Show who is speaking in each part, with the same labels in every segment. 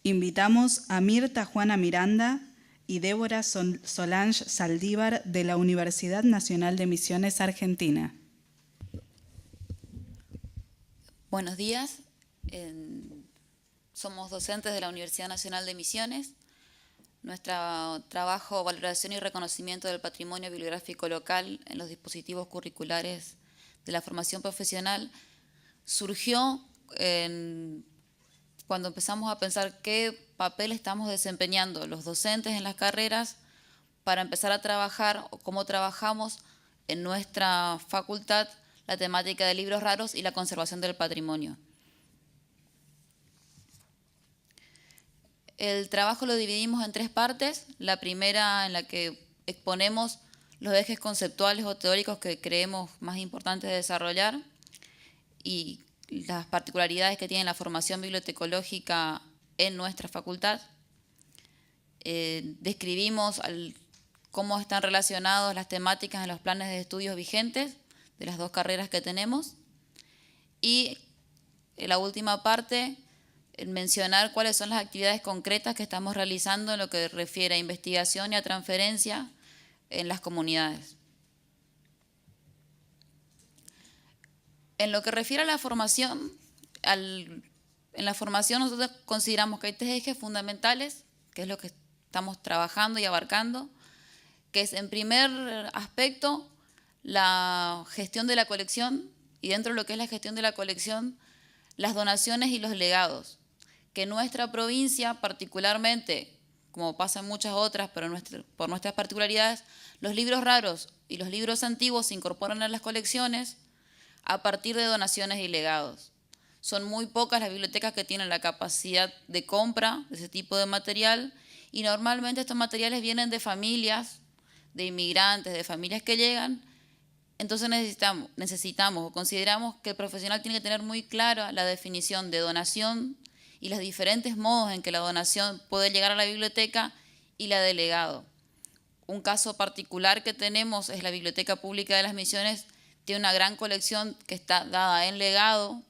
Speaker 1: Invitamos a Mirta Juana Miranda y Débora Solange Saldívar de la Universidad Nacional de Misiones Argentina.
Speaker 2: Buenos días, somos docentes de la Universidad Nacional de Misiones. Nuestro trabajo, valoración y reconocimiento del patrimonio bibliográfico local en los dispositivos curriculares de la formación profesional surgió cuando empezamos a pensar qué papel estamos desempeñando los docentes en las carreras para empezar a trabajar o cómo trabajamos en nuestra facultad la temática de libros raros y la conservación del patrimonio. El trabajo lo dividimos en tres partes. La primera, en la que exponemos los ejes conceptuales o teóricos que creemos más importantes de desarrollar y las particularidades que tiene la formación bibliotecológica en nuestra facultad. Describimos cómo están relacionadas las temáticas en los planes de estudios vigentes de las dos carreras que tenemos. Y en la última parte, mencionar cuáles son las actividades concretas que estamos realizando en lo que refiere a investigación y a transferencia en las comunidades. En lo que refiere a la formación, en la formación nosotros consideramos que hay tres ejes fundamentales, que es lo que estamos trabajando y abarcando, que es en primer aspecto la gestión de la colección, y dentro de lo que es la gestión de la colección, las donaciones y los legados, que en nuestra provincia particularmente, como pasa en muchas otras, pero por nuestras particularidades, los libros raros y los libros antiguos se incorporan a las colecciones a partir de donaciones y legados. Son muy pocas las bibliotecas que tienen la capacidad de compra de ese tipo de material, y normalmente estos materiales vienen de familias, de inmigrantes, de familias que llegan. Entonces necesitamos o consideramos que el profesional tiene que tener muy clara la definición de donación y los diferentes modos en que la donación puede llegar a la biblioteca y la de legado. Un caso particular que tenemos es la Biblioteca Pública de las Misiones. Tiene una gran colección que está dada en legado,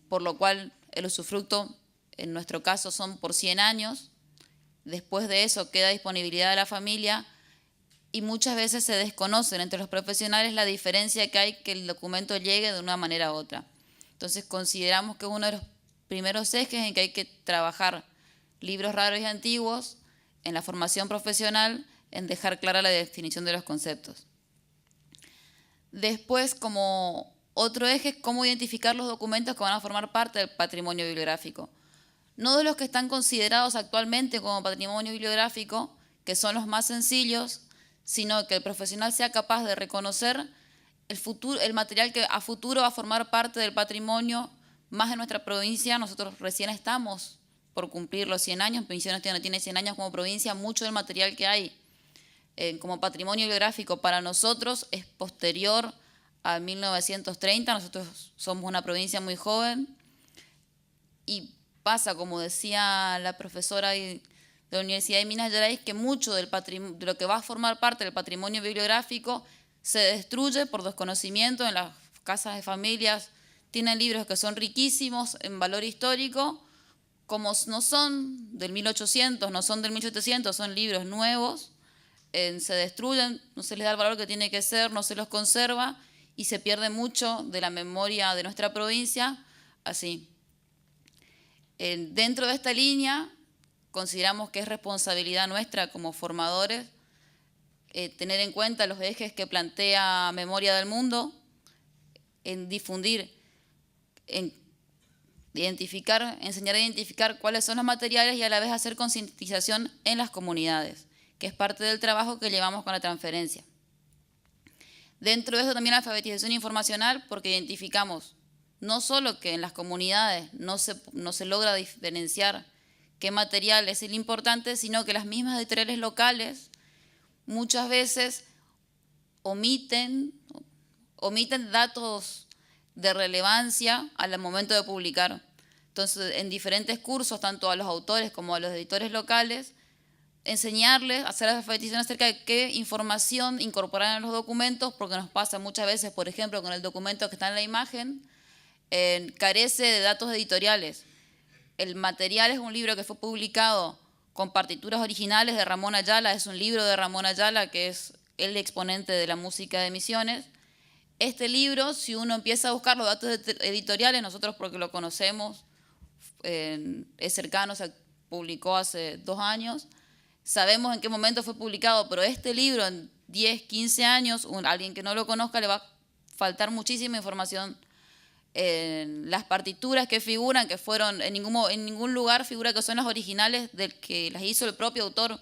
Speaker 2: por lo cual el usufructo en nuestro caso son por 100 años. Después de eso queda disponibilidad de la familia. Y muchas veces se desconocen entre los profesionales la diferencia que hay que el documento llegue de una manera u otra. Entonces consideramos que uno de los primeros ejes en que hay que trabajar libros raros y antiguos en la formación profesional, en dejar clara la definición de los conceptos. Después, como otro eje, cómo identificar los documentos que van a formar parte del patrimonio bibliográfico. No de los que están considerados actualmente como patrimonio bibliográfico, que son los más sencillos, sino que el profesional sea capaz de reconocer el material que a futuro va a formar parte del patrimonio más en nuestra provincia. Nosotros recién estamos por cumplir los 100 años, Misiones tiene 100 años como provincia. Mucho del material que hay como patrimonio bibliográfico para nosotros es posterior a 1930, nosotros somos una provincia muy joven y pasa, como decía la profesora de la Universidad de Minas Gerais, que mucho de lo que va a formar parte del patrimonio bibliográfico se destruye por desconocimiento. En las casas de familias tienen libros que son riquísimos en valor histórico, como no son del 1800, no son del 1700, son libros nuevos, se destruyen, no se les da el valor que tiene que ser, no se los conserva y se pierde mucho de la memoria de nuestra provincia así. Dentro de esta línea, consideramos que es responsabilidad nuestra como formadores tener en cuenta los ejes que plantea Memoria del Mundo, en difundir, en identificar, enseñar a identificar cuáles son los materiales y a la vez hacer concientización en las comunidades, que es parte del trabajo que llevamos con la transferencia. Dentro de eso también la alfabetización informacional, porque identificamos no solo que en las comunidades no se logra diferenciar qué material es el importante, sino que las mismas editoriales locales muchas veces omiten datos de relevancia al momento de publicar. Entonces, en diferentes cursos, tanto a los autores como a los editores locales, enseñarles, hacer la alfabetización acerca de qué información incorporar en los documentos, porque nos pasa muchas veces, por ejemplo, con el documento que está en la imagen, carece de datos editoriales. El material es un libro que fue publicado con partituras originales de Ramón Ayala, es un libro de Ramón Ayala, que es el exponente de la música de Misiones. Este libro, si uno empieza a buscar los datos editoriales, nosotros porque lo conocemos, es cercano, se publicó hace 2 años, sabemos en qué momento fue publicado, pero este libro en 10, 15 años, alguien que no lo conozca le va a faltar muchísima información. Las partituras que figuran, que fueron, en ningún lugar figura que son las originales del que las hizo el propio autor.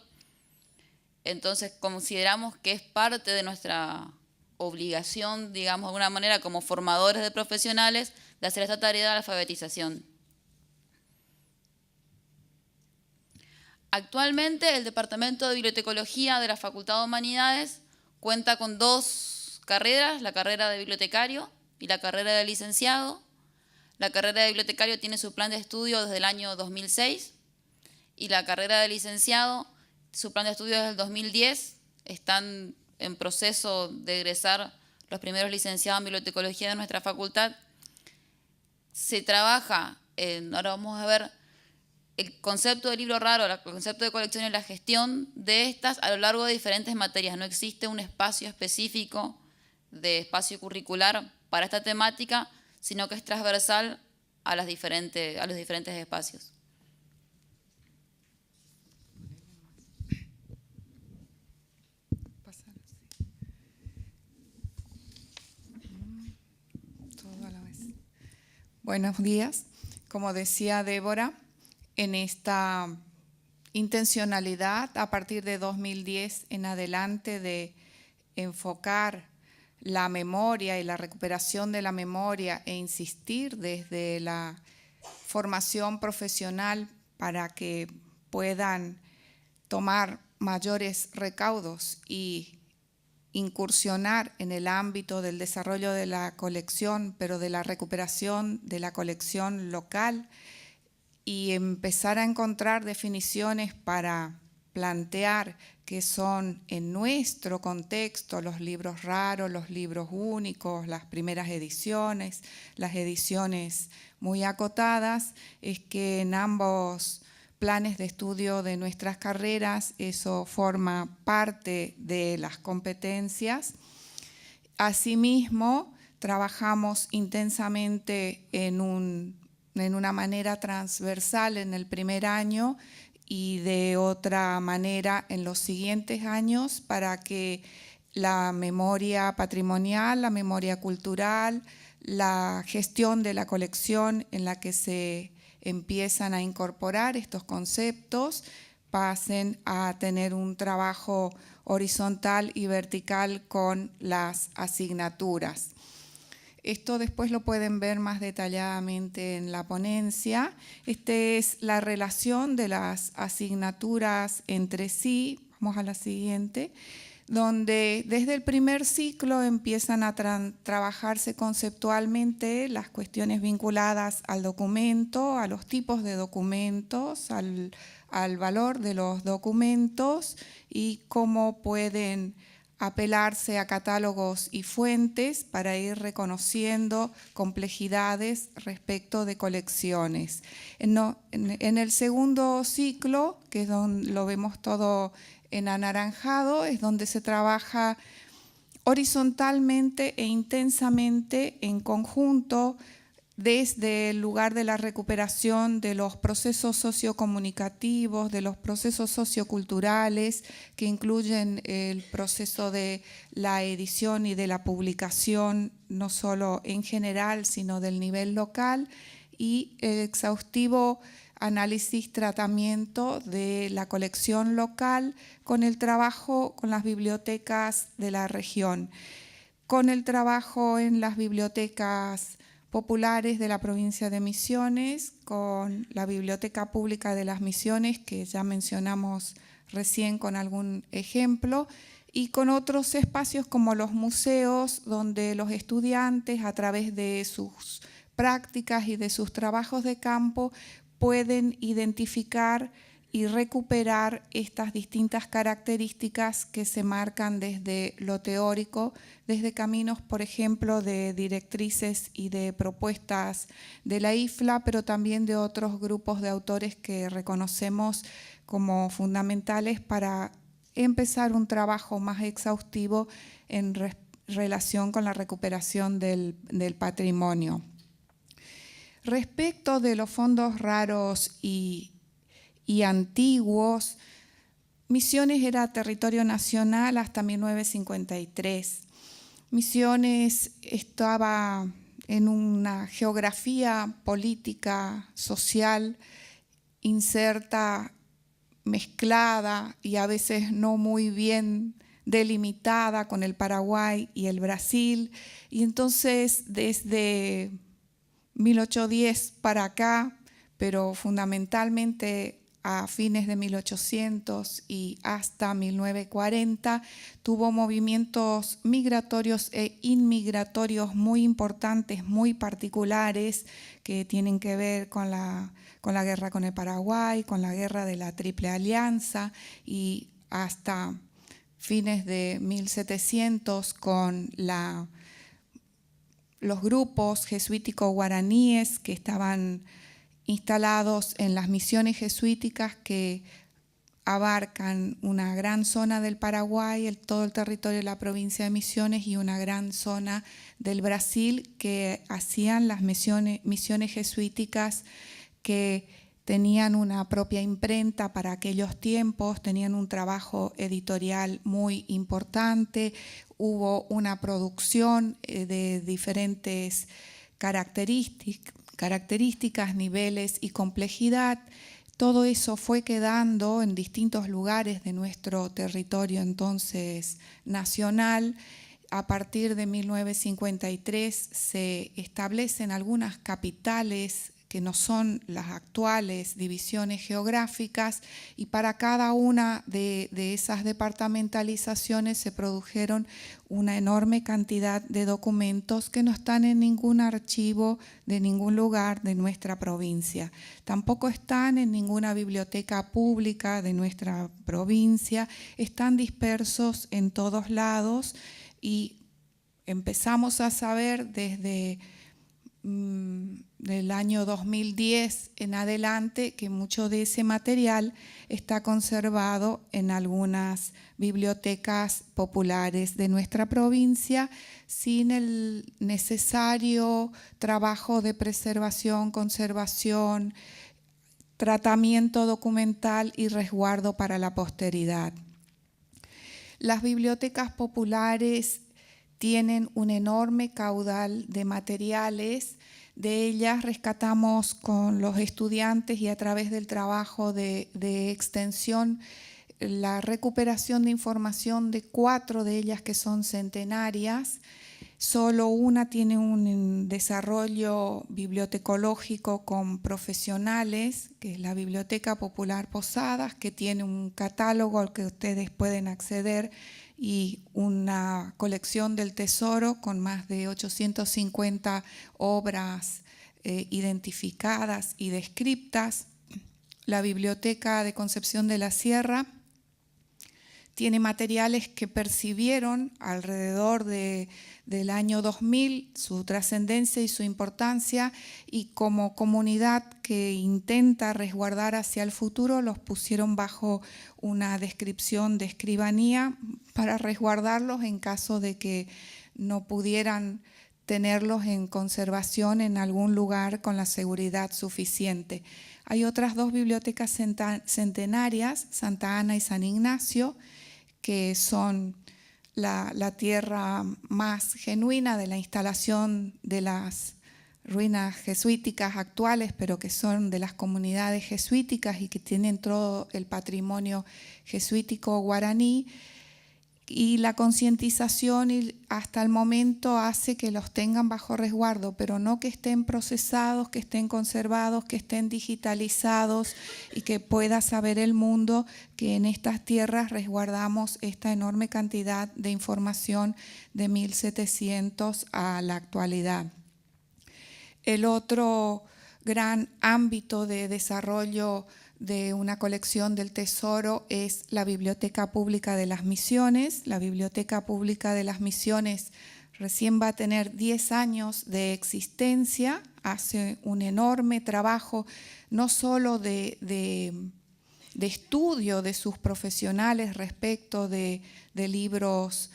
Speaker 2: Entonces consideramos que es parte de nuestra obligación, digamos de alguna manera, como formadores de profesionales, de hacer esta tarea de alfabetización. Actualmente el Departamento de Bibliotecología de la Facultad de Humanidades cuenta con 2 carreras, la carrera de bibliotecario y la carrera de licenciado. La carrera de bibliotecario tiene su plan de estudio desde el año 2006 y la carrera de licenciado, su plan de estudio desde el 2010. Están en proceso de egresar los primeros licenciados en bibliotecología de nuestra facultad. Se trabaja, ahora vamos a ver, el concepto de libro raro, el concepto de colección y la gestión de estas a lo largo de diferentes materias. No existe un espacio específico de espacio curricular para esta temática, sino que es transversal a los diferentes espacios.
Speaker 3: Buenos días. Como decía Débora, en esta intencionalidad a partir de 2010 en adelante de enfocar la memoria y la recuperación de la memoria e insistir desde la formación profesional para que puedan tomar mayores recaudos y incursionar en el ámbito del desarrollo de la colección, pero de la recuperación de la colección local, y empezar a encontrar definiciones para plantear qué son en nuestro contexto los libros raros, los libros únicos, las primeras ediciones, las ediciones muy acotadas, es que en ambos planes de estudio de nuestras carreras eso forma parte de las competencias. Asimismo, trabajamos intensamente en una manera transversal en el primer año y de otra manera en los siguientes años para que la memoria patrimonial, la memoria cultural, la gestión de la colección en la que se empiezan a incorporar estos conceptos pasen a tener un trabajo horizontal y vertical con las asignaturas. Esto después lo pueden ver más detalladamente en la ponencia. Esta es la relación de las asignaturas entre sí. Vamos a la siguiente. Donde desde el primer ciclo empiezan a trabajarse conceptualmente las cuestiones vinculadas al documento, a los tipos de documentos, al valor de los documentos y cómo pueden apelarse a catálogos y fuentes para ir reconociendo complejidades respecto de colecciones. En el segundo ciclo, que es donde lo vemos todo en anaranjado, es donde se trabaja horizontalmente e intensamente en conjunto desde el lugar de la recuperación de los procesos sociocomunicativos, de los procesos socioculturales que incluyen el proceso de la edición y de la publicación, no solo en general, sino del nivel local, y el exhaustivo análisis, tratamiento de la colección local con el trabajo con las bibliotecas de la región, con el trabajo en las bibliotecas populares de la provincia de Misiones, con la Biblioteca Pública de las Misiones, que ya mencionamos recién con algún ejemplo, y con otros espacios como los museos, donde los estudiantes, a través de sus prácticas y de sus trabajos de campo, pueden identificar y recuperar estas distintas características que se marcan desde lo teórico, desde caminos, por ejemplo, de directrices y de propuestas de la IFLA, pero también de otros grupos de autores que reconocemos como fundamentales para empezar un trabajo más exhaustivo en relación con la recuperación del patrimonio. Respecto de los fondos raros y antiguos, Misiones era territorio nacional hasta 1953. Misiones estaba en una geografía política, social, inserta, mezclada y a veces no muy bien delimitada con el Paraguay y el Brasil. Y entonces desde 1810 para acá, pero fundamentalmente a fines de 1800 y hasta 1940, tuvo movimientos migratorios e inmigratorios muy importantes, muy particulares, que tienen que ver con la guerra con el Paraguay, con la guerra de la Triple Alianza y hasta fines de 1700 con los grupos jesuíticos guaraníes que estaban instalados en las misiones jesuíticas que abarcan una gran zona del Paraguay, todo el territorio de la provincia de Misiones y una gran zona del Brasil que hacían las misiones jesuíticas que tenían una propia imprenta para aquellos tiempos, tenían un trabajo editorial muy importante, hubo una producción de diferentes características, niveles y complejidad. Todo eso fue quedando en distintos lugares de nuestro territorio entonces nacional. A partir de 1953 se establecen algunas capitales que no son las actuales divisiones geográficas, y para cada una de esas departamentalizaciones se produjeron una enorme cantidad de documentos que no están en ningún archivo de ningún lugar de nuestra provincia. Tampoco están en ninguna biblioteca pública de nuestra provincia, están dispersos en todos lados y empezamos a saber desde del año 2010 en adelante que mucho de ese material está conservado en algunas bibliotecas populares de nuestra provincia sin el necesario trabajo de preservación, conservación, tratamiento documental y resguardo para la posteridad. Las bibliotecas populares tienen un enorme caudal de materiales. De ellas rescatamos con los estudiantes y a través del trabajo de extensión la recuperación de información de 4 de ellas que son centenarias. Solo una tiene un desarrollo bibliotecológico con profesionales, que es la Biblioteca Popular Posadas, que tiene un catálogo al que ustedes pueden acceder y una colección del tesoro con más de 850 obras identificadas y descriptas. La Biblioteca de Concepción de la Sierra tiene materiales que percibieron alrededor del año 2000, su trascendencia y su importancia, y como comunidad que intenta resguardar hacia el futuro, los pusieron bajo una descripción de escribanía para resguardarlos en caso de que no pudieran tenerlos en conservación en algún lugar con la seguridad suficiente. Hay otras 2 bibliotecas centenarias, Santa Ana y San Ignacio, que son la tierra más genuina de la instalación de las ruinas jesuíticas actuales, pero que son de las comunidades jesuíticas y que tienen todo el patrimonio jesuítico guaraní. Y la concientización hasta el momento hace que los tengan bajo resguardo, pero no que estén procesados, que estén conservados, que estén digitalizados y que pueda saber el mundo que en estas tierras resguardamos esta enorme cantidad de información de 1700 a la actualidad. El otro gran ámbito de desarrollo de una colección del Tesoro es la Biblioteca Pública de las Misiones. La Biblioteca Pública de las Misiones recién va a tener 10 años de existencia, hace un enorme trabajo, no solo de estudio de sus profesionales respecto de libros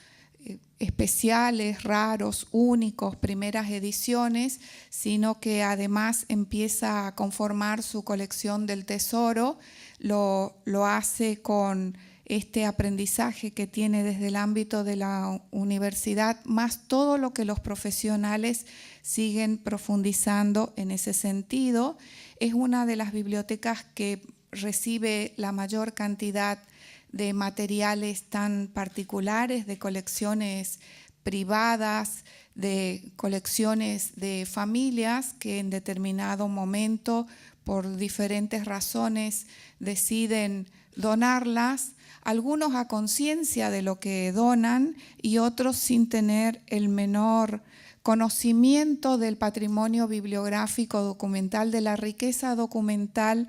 Speaker 3: especiales, raros, únicos, primeras ediciones, sino que además empieza a conformar su colección del Tesoro, lo hace con este aprendizaje que tiene desde el ámbito de la universidad, más todo lo que los profesionales siguen profundizando en ese sentido. Es una de las bibliotecas que recibe la mayor cantidad de materiales tan particulares, de colecciones privadas, de colecciones de familias que en determinado momento, por diferentes razones, deciden donarlas, algunos a conciencia de lo que donan y otros sin tener el menor conocimiento del patrimonio bibliográfico documental, de la riqueza documental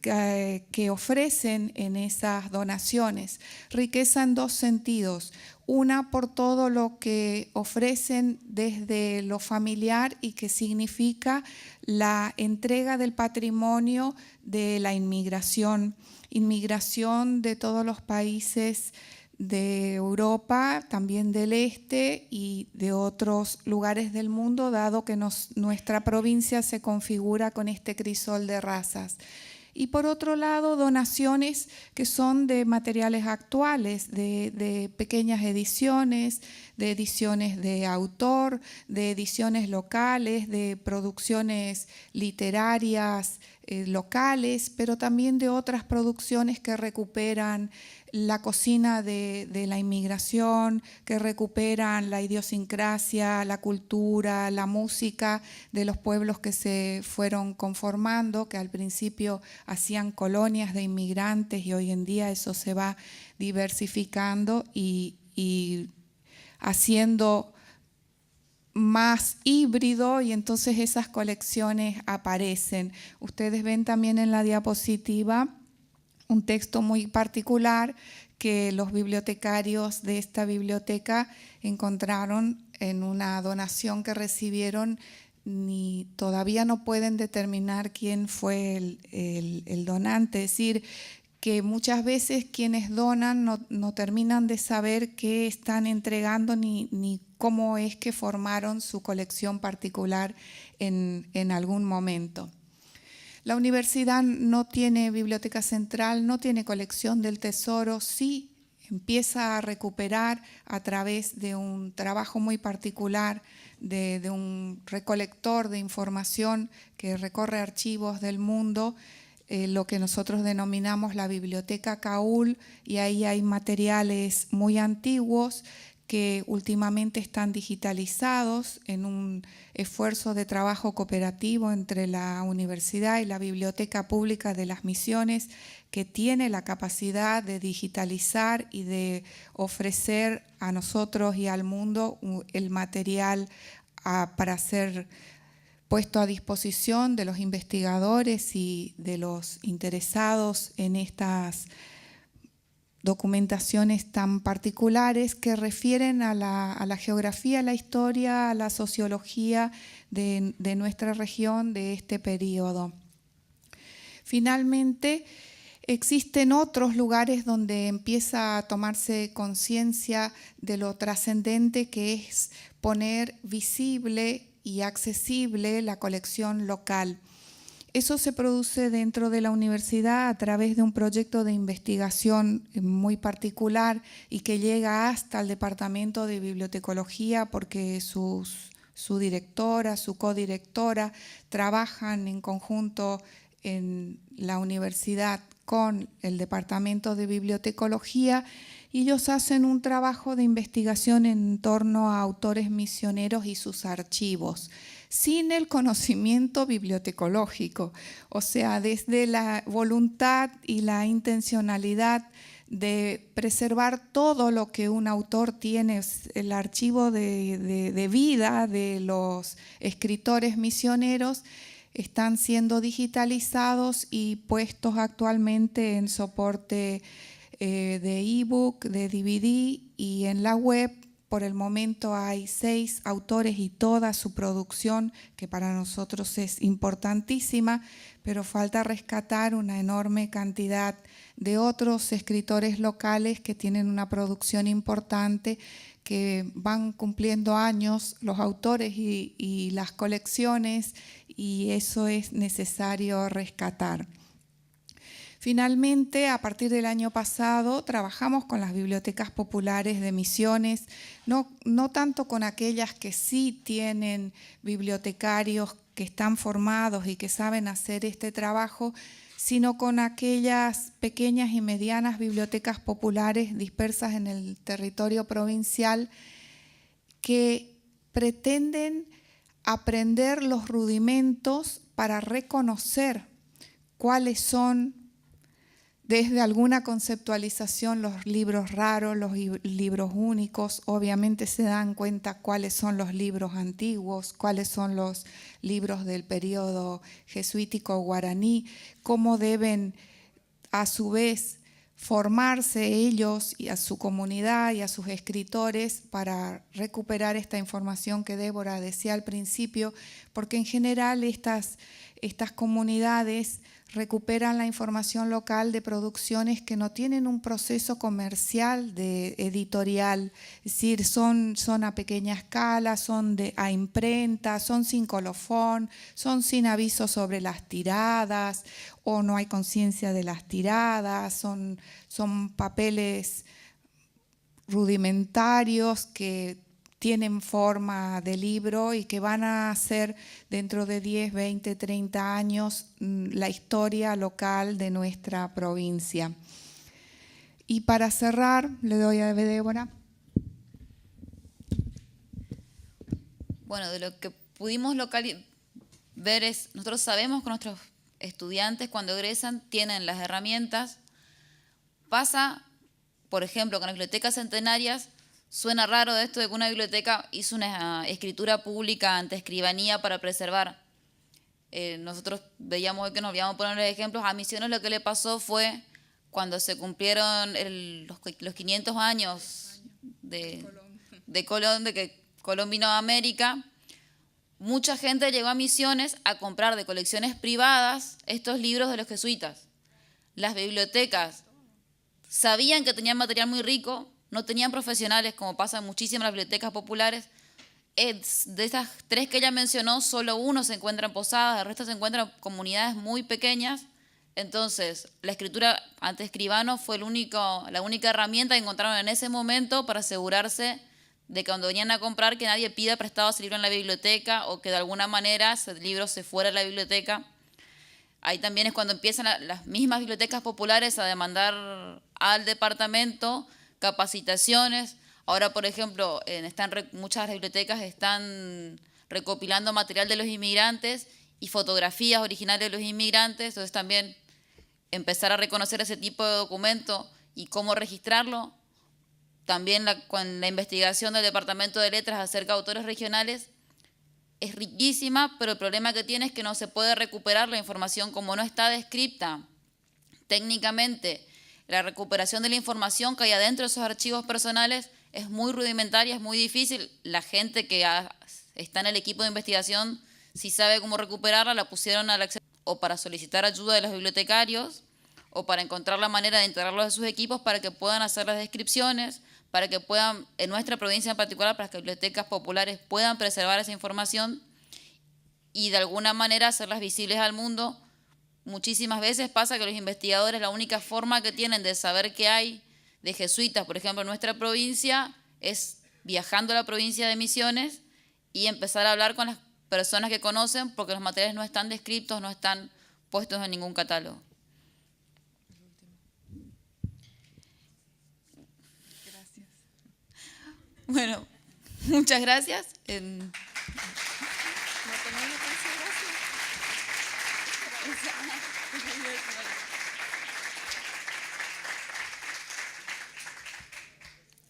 Speaker 3: que ofrecen en esas donaciones. Riqueza en dos sentidos. Una, por todo lo que ofrecen desde lo familiar y que significa la entrega del patrimonio de la inmigración de todos los países de Europa, también del este y de otros lugares del mundo, dado que nuestra provincia se configura con este crisol de razas. Y por otro lado, donaciones que son de materiales actuales, de pequeñas ediciones, de ediciones de autor, de ediciones locales, de producciones literarias locales, pero también de otras producciones que recuperan la cocina de la inmigración, que recuperan la idiosincrasia, la cultura, la música de los pueblos que se fueron conformando, que al principio hacían colonias de inmigrantes y hoy en día eso se va diversificando y haciendo más híbrido, y entonces esas colecciones aparecen. Ustedes ven también en la diapositiva un texto muy particular que los bibliotecarios de esta biblioteca encontraron en una donación que recibieron. Todavía no pueden determinar quién fue el donante, es decir, que muchas veces quienes donan no terminan de saber qué están entregando ni cómo es que formaron su colección particular en algún momento. La universidad no tiene biblioteca central, no tiene colección del Tesoro, sí empieza a recuperar a través de un trabajo muy particular de un recolector de información que recorre archivos del mundo, lo que nosotros denominamos la biblioteca Caúl, y ahí hay materiales muy antiguos que últimamente están digitalizados en un esfuerzo de trabajo cooperativo entre la universidad y la Biblioteca Pública de las Misiones, que tiene la capacidad de digitalizar y de ofrecer a nosotros y al mundo el material para ser puesto a disposición de los investigadores y de los interesados en estas documentaciones tan particulares que refieren a la geografía, a la historia, a la sociología de nuestra región de este periodo. Finalmente, existen otros lugares donde empieza a tomarse conciencia de lo trascendente que es poner visible y accesible la colección local. Eso se produce dentro de la universidad a través de un proyecto de investigación muy particular y que llega hasta el Departamento de Bibliotecología porque su directora, su codirectora trabajan en conjunto en la universidad con el Departamento de Bibliotecología, y ellos hacen un trabajo de investigación en torno a autores misioneros y sus archivos, sin el conocimiento bibliotecológico, o sea, desde la voluntad y la intencionalidad de preservar todo lo que un autor tiene, el archivo de vida de los escritores misioneros. están siendo digitalizados y puestos actualmente en soporte de ebook, de DVD y en la web. Por el momento hay 6 autores y toda su producción, que para nosotros es importantísima, pero falta rescatar una enorme cantidad de otros escritores locales que tienen una producción importante, que van cumpliendo años los autores y las colecciones, y eso es necesario rescatar. Finalmente, a partir del año pasado, trabajamos con las bibliotecas populares de Misiones, no tanto con aquellas que sí tienen bibliotecarios que están formados y que saben hacer este trabajo, sino con aquellas pequeñas y medianas bibliotecas populares dispersas en el territorio provincial que pretenden aprender los rudimentos para reconocer cuáles son, desde alguna conceptualización, los libros raros, los libros únicos. Obviamente se dan cuenta cuáles son los libros antiguos, cuáles son los libros del periodo jesuítico guaraní, cómo deben a su vez formarse ellos y a su comunidad y a sus escritores para recuperar esta información que Débora decía al principio, porque en general estas comunidades recuperan la información local de producciones que no tienen un proceso comercial de editorial, es decir, son a pequeña escala, son a imprenta, son sin colofón, son sin aviso sobre las tiradas o no hay conciencia de las tiradas, son papeles rudimentarios que tienen forma de libro y que van a ser dentro de 10, 20, 30 años la historia local de nuestra provincia. Y para cerrar, le doy a Débora.
Speaker 2: Bueno, de lo que pudimos ver es, nosotros sabemos que nuestros estudiantes cuando egresan tienen las herramientas. Pasa, por ejemplo, con las bibliotecas centenarias. Suena raro esto de que una biblioteca hizo una escritura pública ante escribanía para preservar. Nosotros veíamos que nos olvidamos poner ejemplos. A Misiones lo que le pasó fue cuando se cumplieron los 500 años de que Colón vino a América. Mucha gente llegó a Misiones a comprar de colecciones privadas estos libros de los jesuitas. Las bibliotecas sabían que tenían material muy rico, no tenían profesionales, como pasa en muchísimas bibliotecas populares. De esas 3 que ella mencionó, solo 1 se encuentra en Posadas, el resto se encuentran en comunidades muy pequeñas. Entonces, la escritura ante escribano fue la única herramienta que encontraron en ese momento para asegurarse de que cuando venían a comprar, que nadie pida prestado ese libro en la biblioteca o que de alguna manera ese libro se fuera de la biblioteca. Ahí también es cuando empiezan las mismas bibliotecas populares a demandar al departamento capacitaciones. Ahora, por ejemplo, muchas bibliotecas están recopilando material de los inmigrantes y fotografías originales de los inmigrantes. Entonces también empezar a reconocer ese tipo de documento y cómo registrarlo. También con la investigación del Departamento de Letras acerca de autores regionales es riquísima, pero el problema que tiene es que no se puede recuperar la información como no está descripta técnicamente. La recuperación de la información que hay adentro de esos archivos personales es muy rudimentaria, es muy difícil. La gente que está en el equipo de investigación, si sabe cómo recuperarla, la pusieron al acceso o para solicitar ayuda de los bibliotecarios o para encontrar la manera de integrarlos a sus equipos para que puedan hacer las descripciones, para que puedan, en nuestra provincia en particular, para que las bibliotecas populares puedan preservar esa información y de alguna manera hacerlas visibles al mundo. Muchísimas veces pasa que los investigadores, la única forma que tienen de saber qué hay de jesuitas, por ejemplo, en nuestra provincia, es viajando a la provincia de Misiones y empezar a hablar con las personas que conocen, porque los materiales no están descritos, no están puestos en ningún catálogo.
Speaker 3: Gracias.
Speaker 2: Bueno, muchas gracias.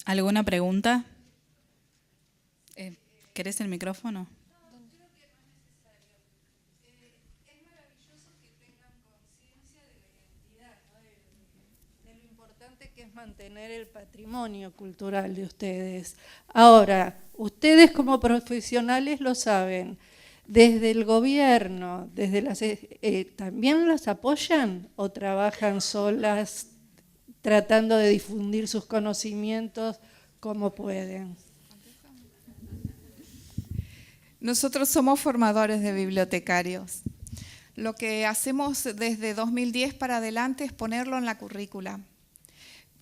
Speaker 1: ¿Alguna pregunta? ¿Querés el micrófono?
Speaker 4: mantener el patrimonio cultural de ustedes. Ahora, ustedes como profesionales lo saben, desde el gobierno, ¿también las apoyan o trabajan solas tratando de difundir sus conocimientos como pueden?
Speaker 3: Nosotros somos formadores de bibliotecarios. Lo que hacemos desde 2010 para adelante es ponerlo en la currícula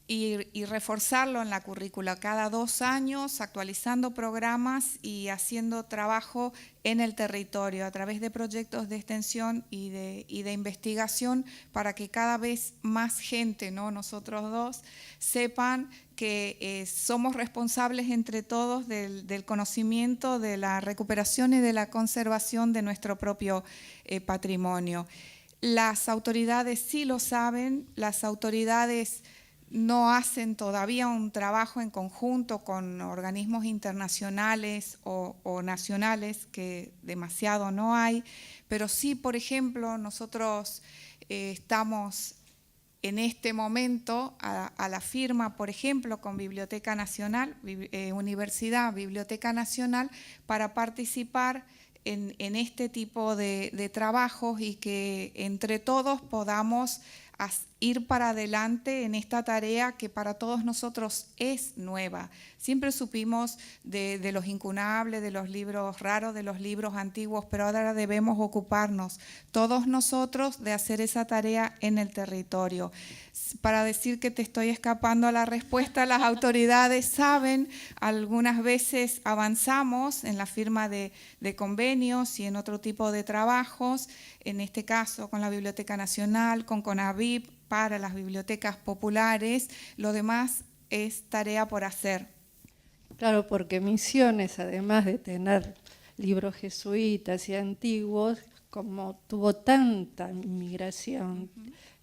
Speaker 3: y reforzarlo en la currícula cada 2 años, actualizando programas y haciendo trabajo en el territorio a través de proyectos de extensión y de investigación para que cada vez más gente, ¿no? Nosotros dos, sepan que somos responsables entre todos del conocimiento, de la recuperación y de la conservación de nuestro propio patrimonio. Las autoridades sí lo saben, las autoridades no hacen todavía un trabajo en conjunto con organismos internacionales o nacionales, que demasiado no hay, pero sí, por ejemplo, nosotros estamos en este momento a la firma, por ejemplo, con Biblioteca Nacional, Universidad, Biblioteca Nacional, para participar en este tipo de trabajos y que entre todos podamos ir para adelante en esta tarea que para todos nosotros es nueva. Siempre supimos de los incunables, de los libros raros, de los libros antiguos, pero ahora debemos ocuparnos todos nosotros de hacer esa tarea en el territorio. Para decir que te estoy escapando a la respuesta, las autoridades saben, algunas veces avanzamos en la firma de convenios y en otro tipo de trabajos, en este caso con la Biblioteca Nacional, con CONAVIP, para las bibliotecas populares. Lo demás es tarea por hacer.
Speaker 4: Claro, porque Misiones, además de tener libros jesuitas y antiguos, como tuvo tanta inmigración,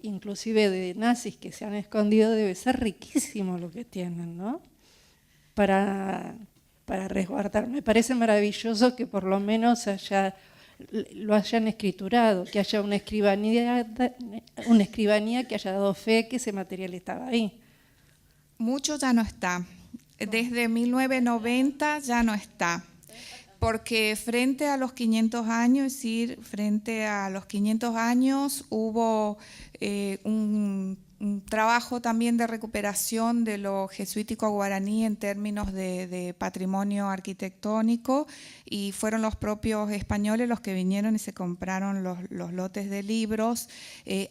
Speaker 4: inclusive de nazis que se han escondido, debe ser riquísimo lo que tienen, ¿no? Para resguardar. Me parece maravilloso que por lo menos lo hayan escriturado, que haya una escribanía que haya dado fe que ese material estaba ahí.
Speaker 3: Mucho ya no está. Desde 1990 ya no está. Porque frente a los 500 años, es decir, frente a los 500 años hubo un trabajo también de recuperación de lo jesuítico guaraní en términos de patrimonio arquitectónico, y fueron los propios españoles los que vinieron y se compraron los lotes de libros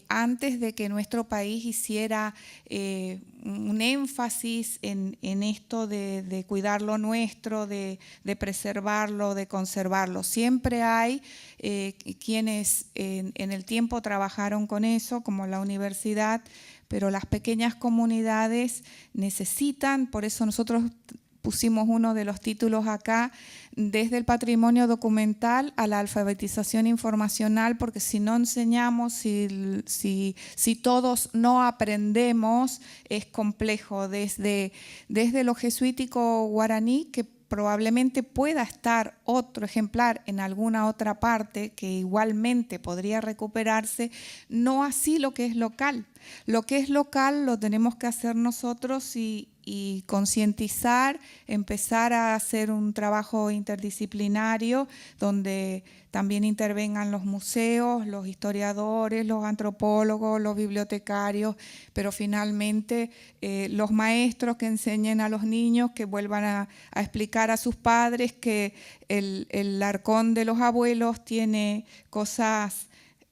Speaker 3: antes de que nuestro país hiciera un énfasis en esto de cuidar lo nuestro, de preservarlo, de conservarlo. Siempre hay quienes en el tiempo trabajaron con eso, como la universidad, pero las pequeñas comunidades necesitan, por eso nosotros pusimos uno de los títulos acá, desde el patrimonio documental a la alfabetización informacional, porque si no enseñamos, si todos no aprendemos, es complejo. Desde lo jesuítico guaraní, que probablemente pueda estar otro ejemplar en alguna otra parte que igualmente podría recuperarse, no así lo que es local. Lo que es local lo tenemos que hacer nosotros y concientizar, empezar a hacer un trabajo interdisciplinario donde también intervengan los museos, los historiadores, los antropólogos, los bibliotecarios, pero finalmente los maestros que enseñen a los niños, que vuelvan a explicar a sus padres que el arcón de los abuelos tiene cosas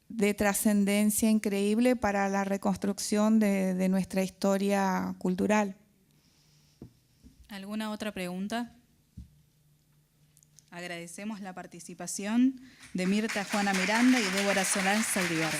Speaker 3: de trascendencia increíble para la reconstrucción de nuestra historia cultural.
Speaker 1: ¿Alguna otra pregunta? Agradecemos la participación de Mirta Juana Miranda y Débora Solange Saldívar.